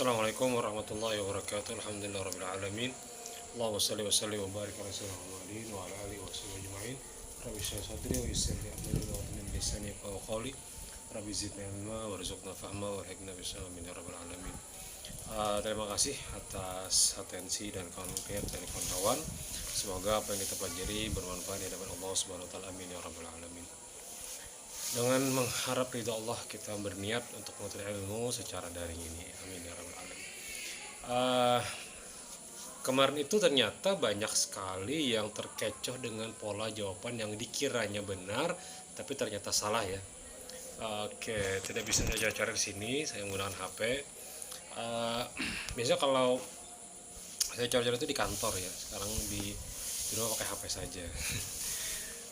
Assalamualaikum warahmatullahi wabarakatuh. Alhamdulillahirabbil alamin. Allahumma shalli wa sallim wa barik ala sayyidina Muhammadin wa ala alihi washabihi ajmain. Rabbi shrah sadri wa yassir li amri wa hlul 'uqdatam min lisani yafqahu qawli. Rabbi zidni ilma warzuqna fahma warhamna bisalamin ya rabbal alamin. Terima kasih atas atensi dan kawan-kawan dari kawan-kawan. Semoga apa yang kita pelajari bermanfaat di hadapan Allah Subhanahu wa taala. Amin ya rabbal alamin. Dengan mengharap ridha Allah kita berniat untuk menuntut ilmu secara daring ini. Amin ya rabbal alamin. Kemarin itu ternyata banyak sekali yang terkecoh dengan pola jawaban yang dikiranya benar tapi ternyata salah ya. Oke, tidak bisa saya cari di sini, saya menggunakan HP. Biasanya kalau saya cari itu di kantor ya, sekarang di rumah pakai HP saja.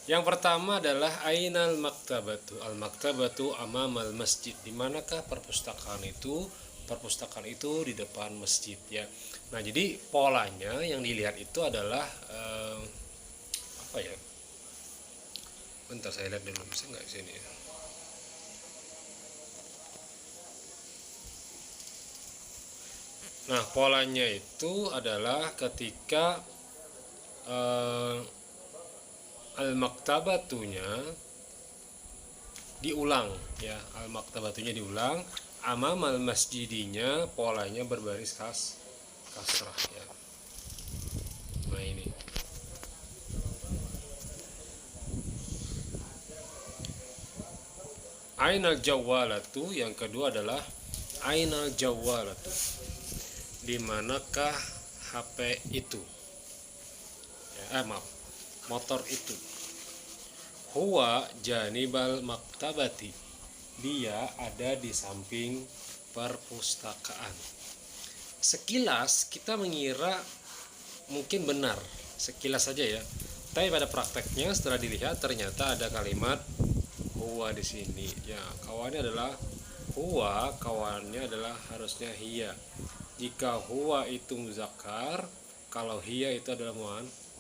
Yang pertama adalah ainal maktabatu. Al maktabatu amamal masjid. Di manakah perpustakaan itu? Perpustakaan itu di depan masjid ya. Nah, jadi polanya yang dilihat itu adalah apa ya? Bentar saya lihat dulu, bisa nggak di sini ya? Nah, polanya itu adalah ketika al-maktabatunya diulang ya, al-maktabatunya diulang, amamal masjidinya polanya berbaris kasrah ya. Nah, ini ainal jawwalatu, yang kedua adalah ainal jawwalatu, di manakah HP itu ya, motor itu. Huwa janibal maktabati, dia ada di samping perpustakaan. Sekilas kita mengira mungkin benar, sekilas saja ya. Tapi pada prakteknya setelah dilihat ternyata ada kalimat huwa di sini. Ya, kawannya adalah huwa, kawannya adalah harusnya hiya. Jika huwa itu muzakkar, kalau hiya itu adalah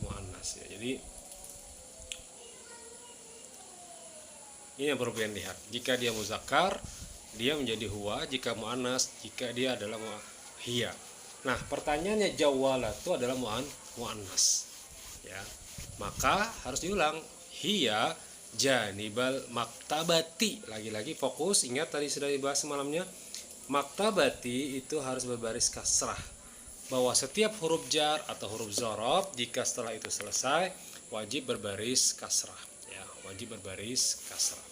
muannas ya. Jadi ini yang perlu kalian lihat. Jika dia muzakkar, dia menjadi huwa. Jika muannas, jika dia adalah hiya. Nah, pertanyaannya jawwala itu adalah muannas. Ya. Maka harus diulang. Hiya janibal maktabati. Lagi-lagi fokus, ingat tadi sudah dibahas semalamnya. Maktabati itu harus berbaris kasrah. Bahwa setiap huruf jar atau huruf dzaraf jika setelah itu selesai wajib berbaris kasrah. Ya, wajib berbaris kasrah.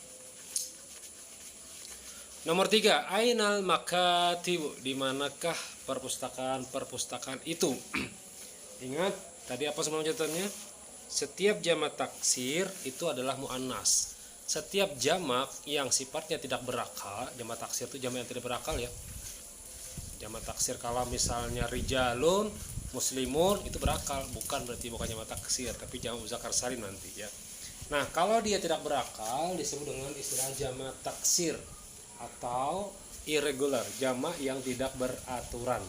Nomor 3, ainal makatib, di manakah perpustakaan itu? Ingat tadi apa sebelum catatannya? Setiap jamak taksir itu adalah muannas. Setiap jamak yang sifatnya tidak berakal, jamak taksir itu jamak yang tidak berakal ya. Jamak taksir kalau misalnya rijalun, muslimun itu berakal, bukan jamak taksir, tapi jamak muzakkar salim nanti ya. Nah, kalau dia tidak berakal disebut dengan istilah jamak taksir atau irregular, jamak yang tidak beraturan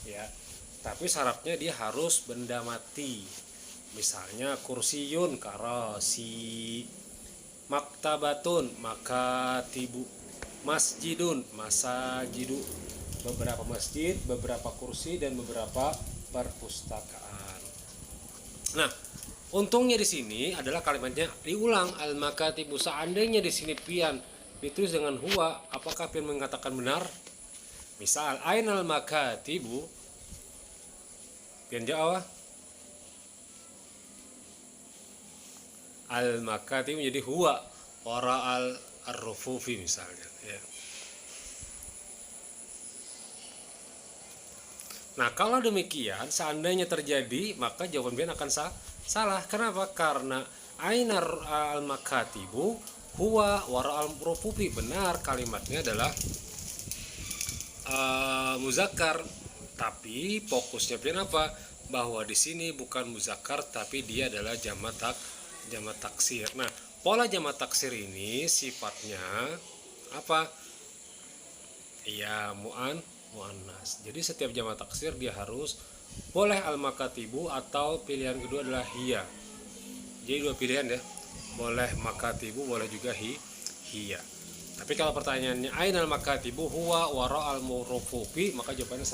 ya. Tapi syaratnya dia harus benda mati. Misalnya kursiyun, karasi, maktabatun, makatibu, masjidun, masajidu, beberapa masjid, beberapa kursi, dan beberapa perpustakaan. Nah, untungnya di sini adalah kalimatnya diulang, al-makatibu. Seandainya di sini pian ditulis dengan huwa, apakah pian mengatakan benar? Misal ainal makatibu, pian jawab al-makatibu menjadi huwa wara al-rufufi misalnya ya. Nah, kalau demikian seandainya terjadi maka jawaban pian akan salah. Kenapa? Karena ainar al-makatibu huwa wara al-rufufi, benar kalimatnya adalah muzakkar, tapi fokusnya pian apa? Bahwa di sini bukan muzakkar tapi dia adalah jamak taksir. Nah, pola jamak taksir ini sifatnya apa? Ya, muannas. Jadi setiap jamak taksir dia harus boleh al-makatibu atau pilihan kedua adalah hiya. Jadi dua pilihan ya. Boleh makatibu, boleh juga hiya. Tapi kalau pertanyaannya ainal makatibu huwa wara'al murufufi, maka jawabannya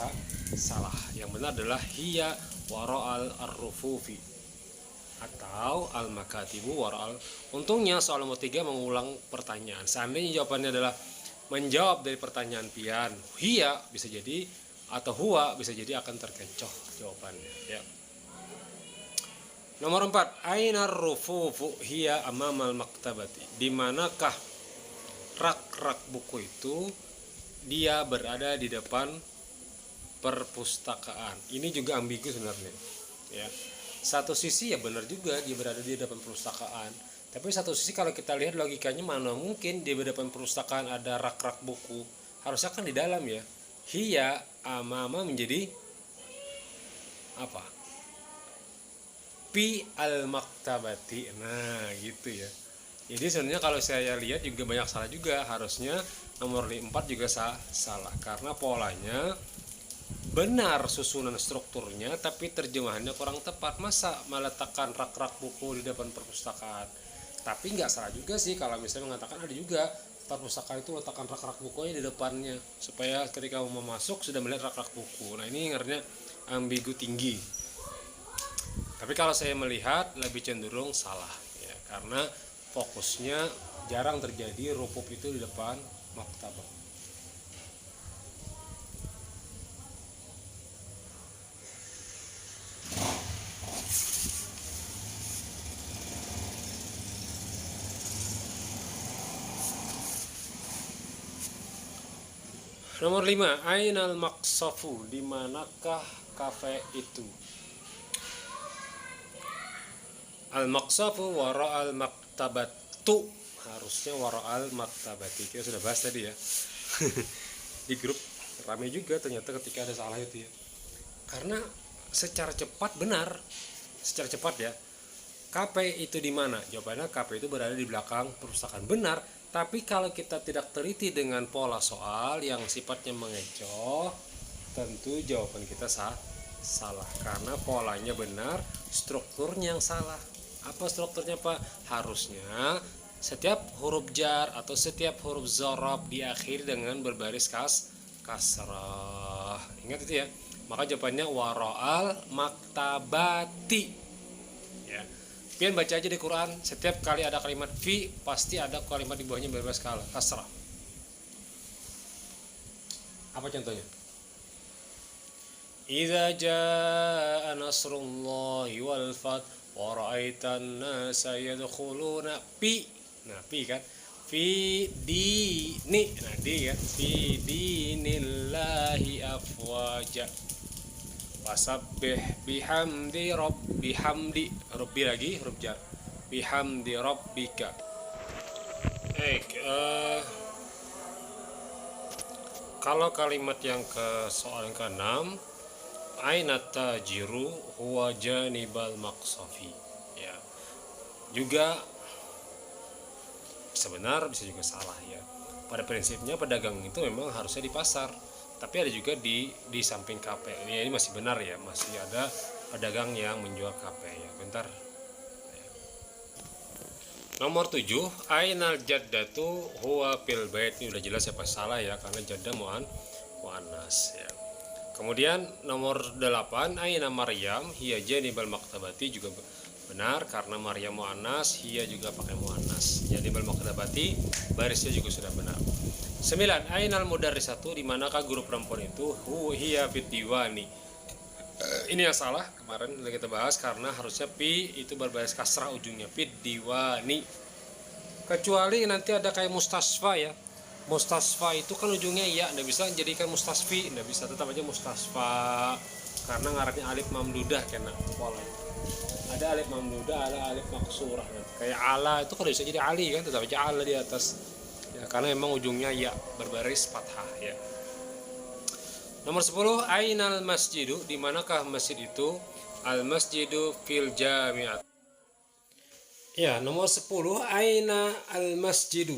salah. Yang benar adalah hiya wara'al arrufufi atau al makatibu wara'al. Untungnya soal nomor 3 mengulang pertanyaan. Seandainya jawabannya adalah menjawab dari pertanyaan pian, hiya bisa jadi atau huwa bisa jadi akan terkecoh jawabannya ya. Nomor 4, ainar rufufu hiya amamal maktabati. Di manakah rak-rak buku itu dia berada di depan perpustakaan? Ini juga ambigu sebenarnya ya. Satu sisi ya benar juga dia berada di depan perpustakaan, tapi satu sisi kalau kita lihat logikanya mana mungkin di depan perpustakaan ada rak-rak buku, harusnya kan di dalam ya. Hiya amama menjadi apa? Fi al maktabati. Nah gitu ya. Jadi sebenarnya kalau saya lihat juga banyak salah juga. Harusnya nomor 4 juga salah karena polanya benar susunan strukturnya tapi terjemahannya kurang tepat. Masa meletakkan rak-rak buku di depan perpustakaan? Tapi nggak salah juga sih kalau misalnya mengatakan ada juga perpustakaan itu letakkan rak-rak bukunya di depannya supaya ketika mau masuk sudah melihat rak-rak buku. Nah ini artinya ambigu tinggi. Tapi kalau saya melihat lebih cenderung salah ya, karena fokusnya jarang terjadi rupuk itu di depan maktabah. Nomor 5, ainal maqsafu, di manakah kafe itu? Al maqsafu wara'al maktabatu, harusnya wara'al maktabati. Kita sudah bahas tadi ya. Di grup ramai juga ternyata ketika ada salah itu ya. Karena secara cepat benar, secara cepat ya. KP itu di mana? Jawabannya KP itu berada di belakang perpustakaan. Benar, tapi kalau kita tidak teliti dengan pola soal yang sifatnya mengecoh, tentu jawaban kita salah karena polanya benar, strukturnya yang salah. Apa strukturnya Pak? Harusnya setiap huruf jar atau setiap huruf zorob diakhiri dengan berbaris kasrah. Ingat itu ya. Maka jawabannya waro'al maktabati. Ya. Pian baca aja di Quran, setiap kali ada kalimat fi pasti ada kalimat di bawahnya berbaris kasrah. Apa contohnya? Idza jaa nasrullahi wal fath wa ra'aitan nasa yadkhuluna fi. Nah, fi kan? Fi dini. Nah, di kan? Fi dinillahi afwaja. Wasabbih bihamdi rabbi lagi huruf jar. Bihamdi rabbika. Kalau kalimat yang ke soal yang ke-6, aina tajiru huwa janibal maqsafi ya, juga bisa benar bisa juga salah ya. Pada prinsipnya pedagang itu memang harusnya di pasar, tapi ada juga di samping KP. Ini masih benar ya, masih ada pedagang yang menjual KP ya. Bentar. Nomor 7, ainal jaddatu huwa fil bait. Ini udah jelas ya pas salah ya, karena jaddah muannas ya. Kemudian nomor 8, aina Maryam hiya janibal maktabati, juga benar karena Maryam muannas, hiya juga pakai muannas. Janibal maktabati barisnya juga sudah benar. 9, ainal mudarrisatu, di manakah guru perempuan itu? Hiya fit diwani. Ini yang salah, kemarin udah kita bahas karena harusnya pi itu berbaris kasrah ujungnya, fit diwani. Kecuali nanti ada kayak mustasfa ya. Mustasfa itu kan ujungnya ya, nggak bisa jadikan mustasfi, nggak bisa, tetap aja mustasfa karena ngarannya alif mamdudah kena pola. Ada alif mamdudah, ada alif maksurah. Kayak ala itu kan bisa jadi ali kan, tetap aja ala di atas ya, karena memang ujungnya ya berbaris fathah ya. Nomor 10, ainal masjidu, di manakah masjid itu? Al masjidu fil jami'at. Ya, nomor 10, aina al masjidu,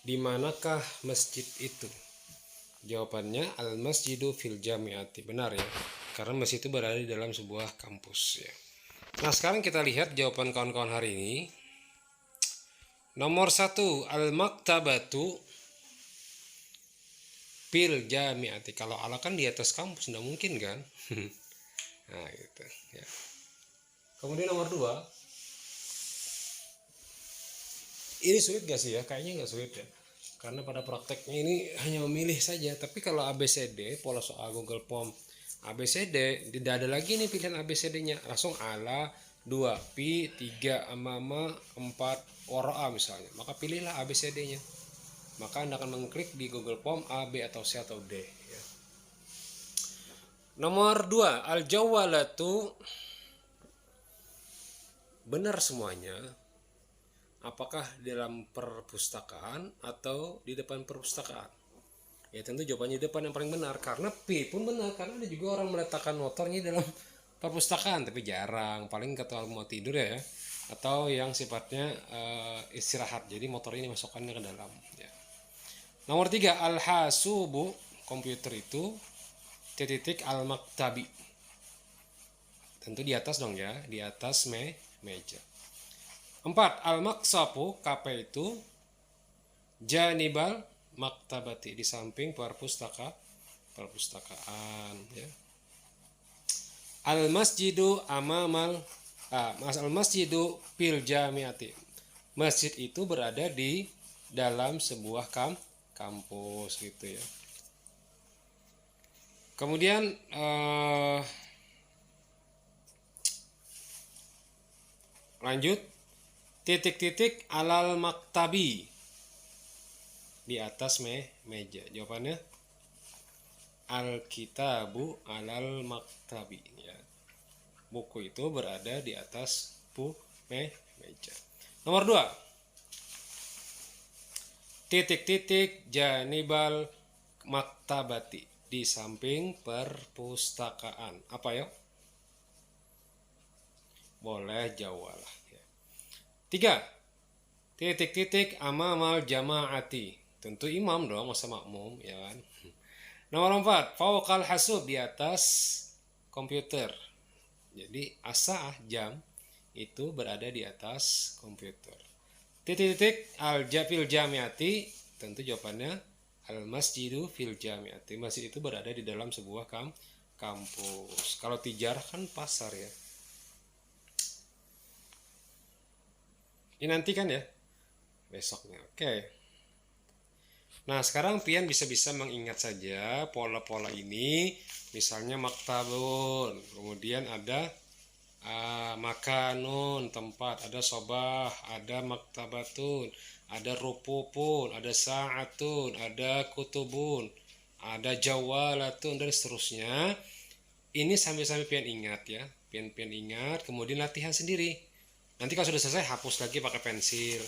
di manakah masjid itu? Jawabannya al masjidu fil jami'ati. Benar ya, karena masjid itu berada di dalam sebuah kampus ya. Nah sekarang kita lihat jawaban kawan-kawan hari ini. Nomor 1, al-maktabatu fil jami'ati. Kalau ala kan di atas kampus, tidak mungkin kan? Nah gitu ya. Kemudian nomor 2, ini sulit gak sih ya? Kayaknya nggak sulit ya, karena pada prakteknya ini hanya memilih saja. Tapi kalau ABCD, pola soal Google Form ABCD, tidak ada lagi nih pilihan ABCD-nya, langsung ala, 2 pi, 3 amama, 4 ora misalnya, maka pilihlah ABCD-nya. Maka Anda akan mengklik di Google Form A, B, atau C, atau D ya. Nomor 2, al-jawwalatu, benar semuanya. Apakah dalam perpustakaan atau di depan perpustakaan? Ya tentu jawabannya di depan yang paling benar, karena P pun benar, karena ada juga orang meletakkan motornya dalam perpustakaan, tapi jarang, paling ketika mau tidur ya, atau yang sifatnya istirahat, jadi motor ini masukkannya ke dalam ya. Nomor 3, al-hasubu, komputer itu, titik al-maktabi, tentu di atas dong ya, di atas meja. 4, al-maksapu, KP itu, janibal maktabati, di samping perpustakaan ya. Al-masjidu amamal al-masjidu fil jami'ati, masjid itu berada di dalam sebuah kampus gitu ya. Kemudian lanjut, titik-titik alal maktabi, di atas meja. Jawabannya al-kitabu alal maktabi ya. Buku itu berada di atas meja. Nomor 2, titik-titik janibal maktabati, di samping perpustakaan. Apa ya? Boleh jawalah ya. 3, titik-titik amamal jamaati, tentu imam dong, masa makmum ya kan. Nomor 4, fauqal hasub, di atas komputer. Jadi asah, jam itu berada di atas komputer. Titik-titik al-fil jamiati, tentu jawabannya al-masjidu fil jamiati, masjid itu berada di dalam sebuah kampus. Kalau tijarah kan pasar ya. Ini nanti kan ya, besoknya. Oke. Nah sekarang pian bisa mengingat saja pola-pola ini. Misalnya maktabun, kemudian ada makanun, tempat, ada sobah, ada maktabatun, ada rupupun, ada sa'atun, ada kutubun, ada jawalatun, dan seterusnya. Ini sambil-sambil pian ingat ya, pian ingat, kemudian latihan sendiri. Nanti kalau sudah selesai hapus lagi pakai pensil.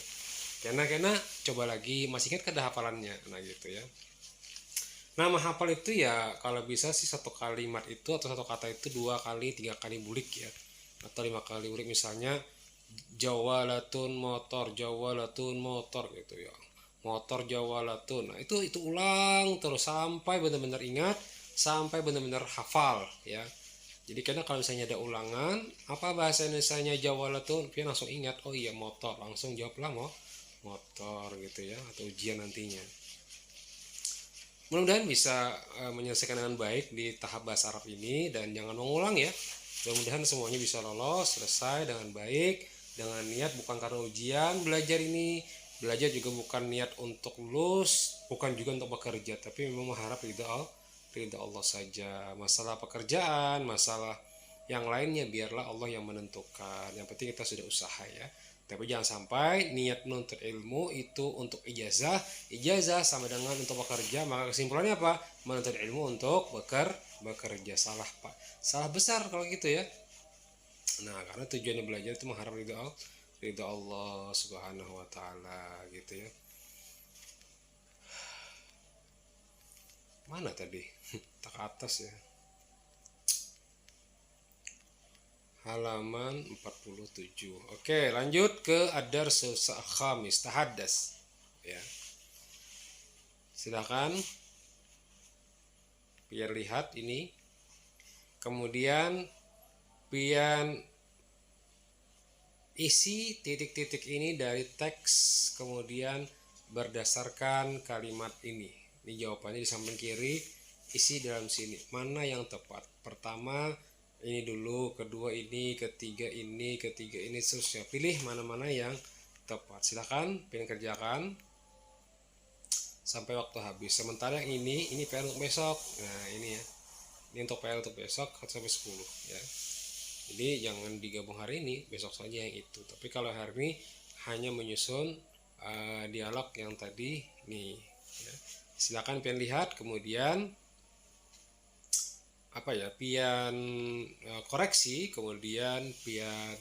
Karena coba lagi, masih ingat kada hafalannya, nah gitu ya. Nah menghafal itu ya kalau bisa sih satu kalimat itu atau satu kata itu 2 kali 3 kali bulik ya, atau 5 kali bulik. Misalnya jawalatun motor gitu ya, motor jawalatun. Nah itu ulang terus sampai benar-benar ingat, sampai benar-benar hafal ya. Jadi karena kalau misalnya ada ulangan, apa bahasa Indonesianya jawalatun, dia langsung ingat, oh iya motor, langsung jawablah motor gitu ya, atau ujian nantinya. Mudah-mudahan bisa menyelesaikan dengan baik di tahap bahasa Arab ini, dan jangan mengulang ya. Mudah-mudahan semuanya bisa lolos, selesai dengan baik, dengan niat bukan karena ujian. Belajar ini, belajar juga bukan niat untuk lulus, bukan juga untuk bekerja, tapi memang mengharap ridha Allah saja. Masalah pekerjaan, masalah yang lainnya biarlah Allah yang menentukan. Yang penting kita sudah usaha ya. Tapi jangan sampai niat menuntut ilmu itu untuk ijazah sama dengan untuk bekerja, maka kesimpulannya apa? Menuntut ilmu untuk bekerja. Salah pak, salah besar kalau gitu ya. Nah karena tujuannya belajar itu mengharap ridha Allah subhanahu wa ta'ala gitu ya. Mana tadi? Tak ke atas ya, halaman 47. Oke, lanjut ke ad-darsu khamis, tahaddas ya. Silakan biar lihat ini, kemudian pian Isi titik-titik ini dari teks, kemudian berdasarkan kalimat ini. Ini jawabannya di samping kiri, isi dalam sini. Mana yang tepat? Pertama ini dulu, kedua ini, ketiga ini, seterusnya. Pilih mana-mana yang tepat. Silahkan pilih kerjakan sampai waktu habis. Sementara yang ini PR untuk besok. Nah ini ya, ini untuk PR untuk besok 1 sampai 10 ya. Jadi jangan digabung hari ini, besok saja yang itu. Tapi kalau hari ini hanya menyusun dialog yang tadi nih ya. Silakan pian lihat, kemudian pian koreksi, kemudian pian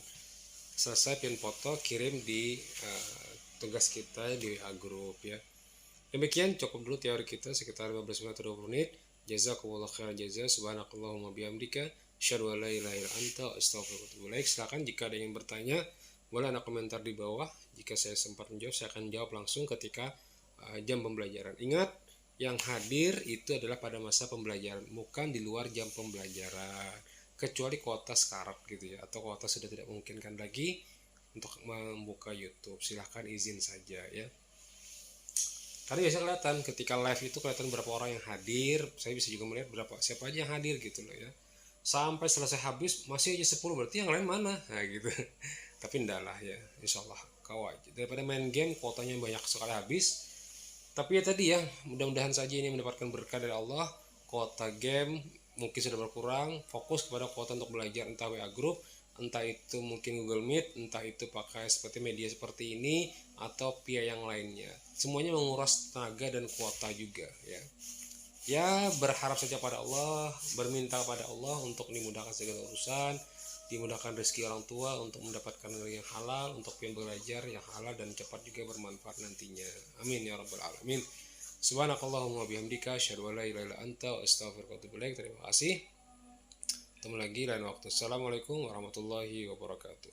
selesai pian foto, kirim di tugas kita di WA group ya. Demikian cukup dulu teori kita sekitar 15 menit atau 20 menit. Jazakumullah khairan jazaa. Subhanakallahumma bihamdika asyhadu an la ilaha illa anta astaghfiruka wa atubu ilaik. Silakan jika ada yang bertanya, boleh ada komentar di bawah. Jika saya sempat menjawab, saya akan jawab langsung ketika jam pembelajaran. Ingat, yang hadir itu adalah pada masa pembelajaran, bukan di luar jam pembelajaran. Kecuali kuota sekarat gitu ya, atau kuota sudah tidak memungkinkan lagi untuk membuka YouTube. Silahkan izin saja ya. Karena biasa kelihatan ketika live itu kelihatan berapa orang yang hadir. Saya bisa juga melihat siapa aja yang hadir gitu loh ya. Sampai selesai habis masih aja 10, berarti yang lain mana? Nah gitu. Tapi enggak lah ya, insya Allah kau aja. Daripada main game kuotanya banyak sekali habis. Tapi ya tadi ya, mudah-mudahan saja ini mendapatkan berkah dari Allah. Kuota game mungkin sudah berkurang, fokus kepada kuota untuk belajar, entah WA group, entah itu mungkin Google Meet, entah itu pakai seperti media seperti ini atau via yang lainnya. Semuanya menguras tenaga dan kuota juga ya. Ya berharap saja pada Allah, berminta pada Allah untuk dimudahkan segala urusan, dimudahkan rezeki orang tua untuk mendapatkan yang halal, untuk yang belajar yang halal dan cepat juga bermanfaat nantinya. Amin ya rabbal alamin. Subhanakallahumma bihamdika asyhadu an la ilaha illa anta astaghfiruka wa atubu ilaik. Terima kasih. Ketemu lagi lain waktu. Assalamualaikum warahmatullahi wabarakatuh.